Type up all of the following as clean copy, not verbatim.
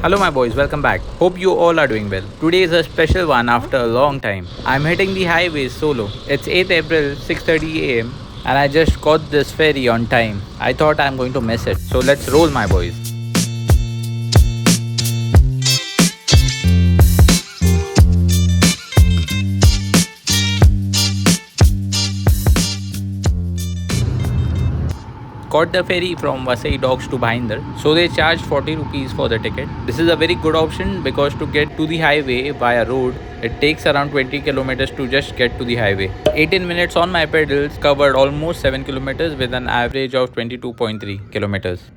Hello my boys, welcome back. Hope you all are doing well. Today is a special one after a long time. I'm hitting the highways solo. It's 8th April, 6:30 am and I just got this ferry on time. I thought I'm going to miss it. So let's roll my boys. Caught the ferry from Vasai Docks to Bhayandar, so they charged 40 rupees for the ticket. This is a very good option because to get to the highway via road, it takes around 20 kilometers to just get to the highway. 18 minutes on my pedals covered almost 7 kilometers with an average of 22.3 kilometers.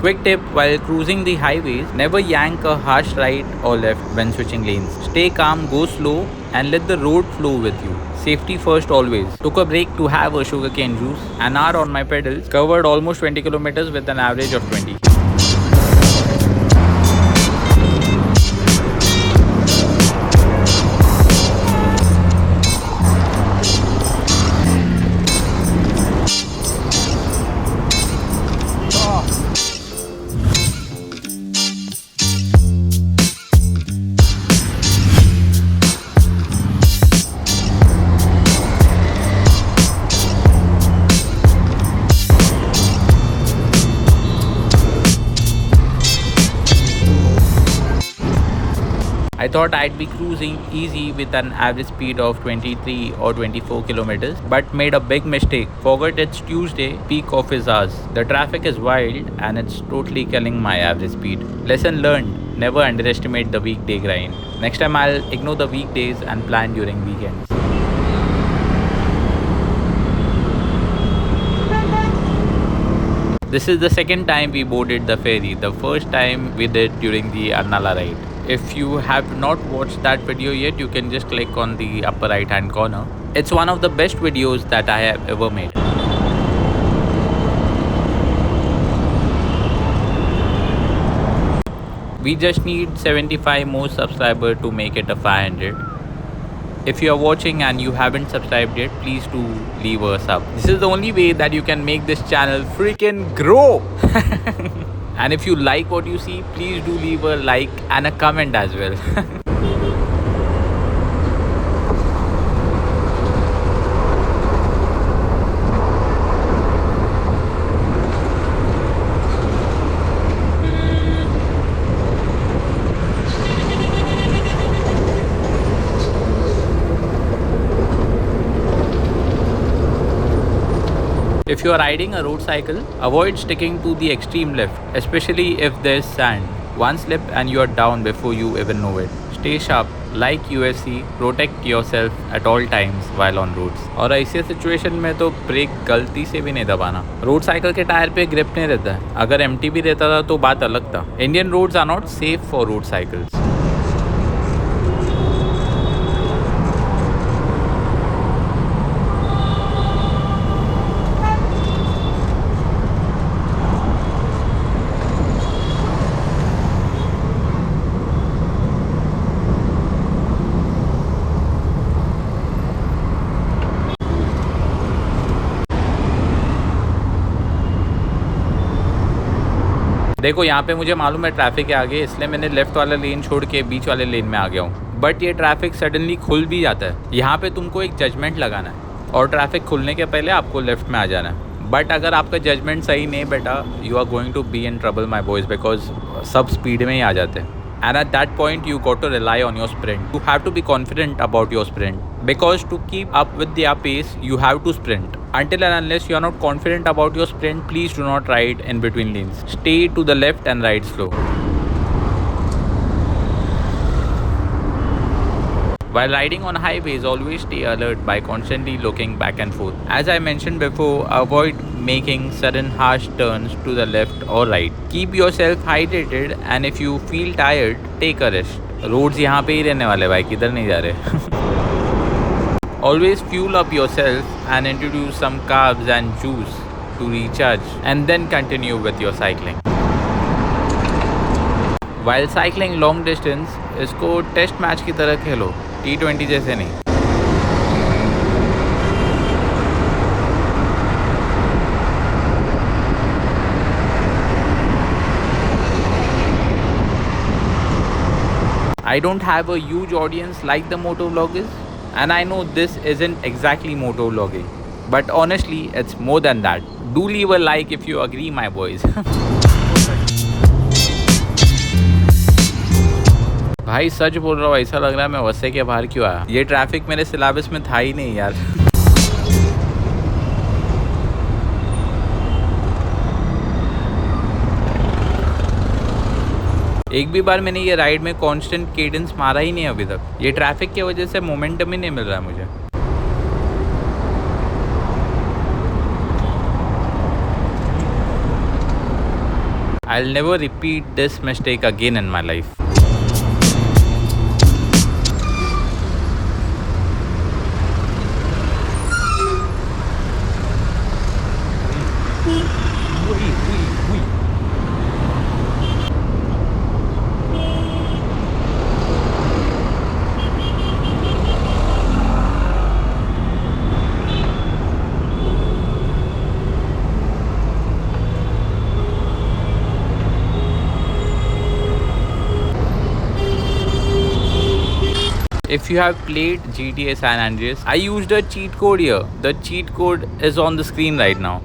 Quick tip while cruising the highways, never yank a harsh right or left when switching lanes. Stay calm, go slow and let the road flow with you. Safety first always. Took a break to have a sugarcane juice. An hour on my pedals, covered almost 20 kilometers with an average of 20. I thought I'd be cruising easy with an average speed of 23 or 24 kilometers, but made a big mistake. Forgot it's Tuesday, peak office hours. The traffic is wild and it's totally killing my average speed. Lesson learned, never underestimate the weekday grind. Next time I'll ignore the weekdays and plan during weekends. This is the second time we boarded the ferry. The first time we did during the Arnala ride. If you have not watched that video yet, you can just click on the upper right hand corner. It's one of the best videos that I have ever made. We just need 75 more subscribers to make it a 500. If you are watching and you haven't subscribed yet, please do leave a sub. This is the only way that you can make this channel freaking grow. And if you like what you see, please do leave a like and a comment as well. If you are riding a road cycle, avoid sticking to the extreme left, especially if there's sand. One slip and you are down before you even know it. Stay sharp, like UFC, protect yourself at all times while on roads. और ऐसे situation में तो break गलती से भी नहीं दबाना. Road cycle के टायर पे ग्रिप नहीं रहता है. अगर एम्प्टी भी रहता था तो बात अलग था. Indian roads are not safe for road cycles. देखो यहाँ पे मुझे मालूम है ट्रैफिक है आगे, इसलिए मैंने लेफ्ट वाला लेन छोड़ के बीच वाले लेन में आ गया हूँ. बट ये ट्रैफिक सडनली खुल भी जाता है. यहाँ पे तुमको एक जजमेंट लगाना है और ट्रैफिक खुलने के पहले आपको लेफ्ट में आ जाना है. बट अगर आपका जजमेंट सही नहीं बेटा, you are going to be in trouble my boys, because सब स्पीड में ही आ जाते हैं. And at that point, you got to rely on your sprint. You have to be confident about your sprint. Because to keep up with their pace, you have to sprint. Until and unless you are not confident about your sprint, please do not ride in between lanes. Stay to the left and ride slow. While riding on highways, always stay alert by constantly looking back and forth. As I mentioned before, avoid making sudden harsh turns to the left or right. Keep yourself hydrated and if you feel tired, take a rest. Roads यहाँ पे ही रहने वाले भाई, किधर नहीं जा रहे. Always fuel up yourself and introduce some carbs and juice to recharge and then continue with your cycling. While cycling long distance, इसको टेस्ट मैच की तरह खेलो, T20 जैसे नहीं. I don't have a huge audience like the motovloggers, and I know this isn't exactly motovlogging, but honestly, it's more than that. Do leave a like if you agree, my boys. भाई सच बोल रहा हूँ, ऐसा लग रहा है मैं वस्से के बाहर क्यों आया. ये ट्रैफिक मेरे सिलेबस में था ही नहीं यार. एक भी बार मैंने ये राइड में कांस्टेंट केडेंस मारा ही नहीं अभी तक. ये ट्रैफिक की वजह से मोमेंटम ही नहीं मिल रहा है मुझे. I'll never repeat this mistake again in my life. If you have played GTA San Andreas, I used a cheat code here. The cheat code is on the screen right now.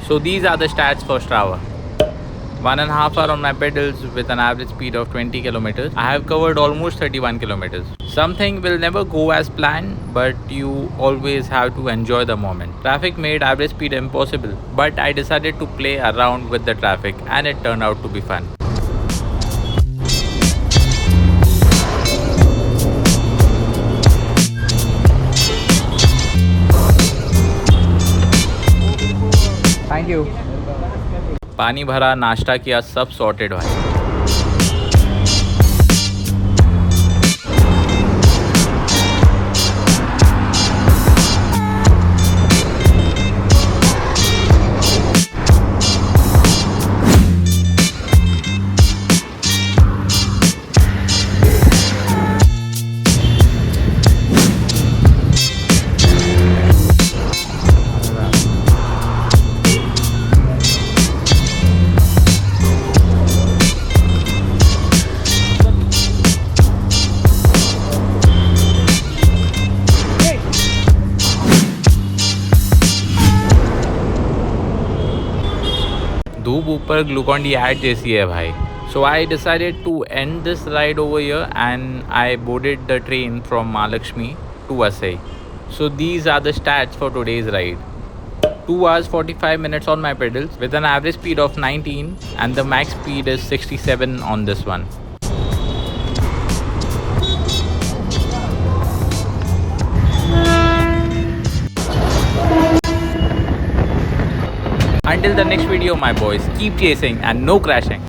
So these are the stats for Strava. 1.5 hours on my pedals with an average speed of 20 kilometers. I have covered almost 31 kilometers. Something will never go as planned, but you always have to enjoy the moment. Traffic made average speed impossible, but I decided to play around with the traffic and it turned out to be fun. Thank you. पानी भरा, नाश्ता किया, सब sorted भाई. धूप ऊपर Glucon D add जैसी है भाई. So I decided to end this ride over here and I boarded the train from Mahalakshmi to Vasai. So these are the stats for today's ride. 2 hours 45 minutes on my pedals with an average speed of 19 and the max speed is 67 on this one. Until the next video, my boys, keep chasing and no crashing.